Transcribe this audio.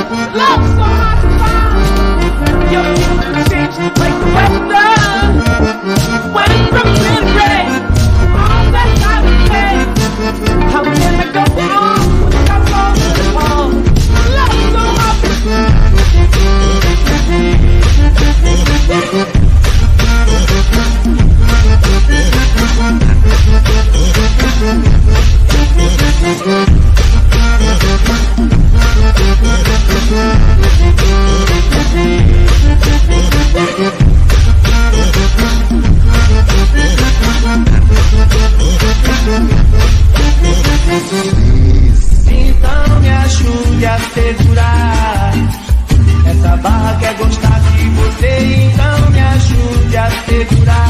Love so hard to find. Your music changed like the weather. Went from sin to rain. All that time and pain. How can I go on when I'm on? Love so hard to find. Então me ajude a segurar essa barra, quer gostar de você. Então me ajude a segurar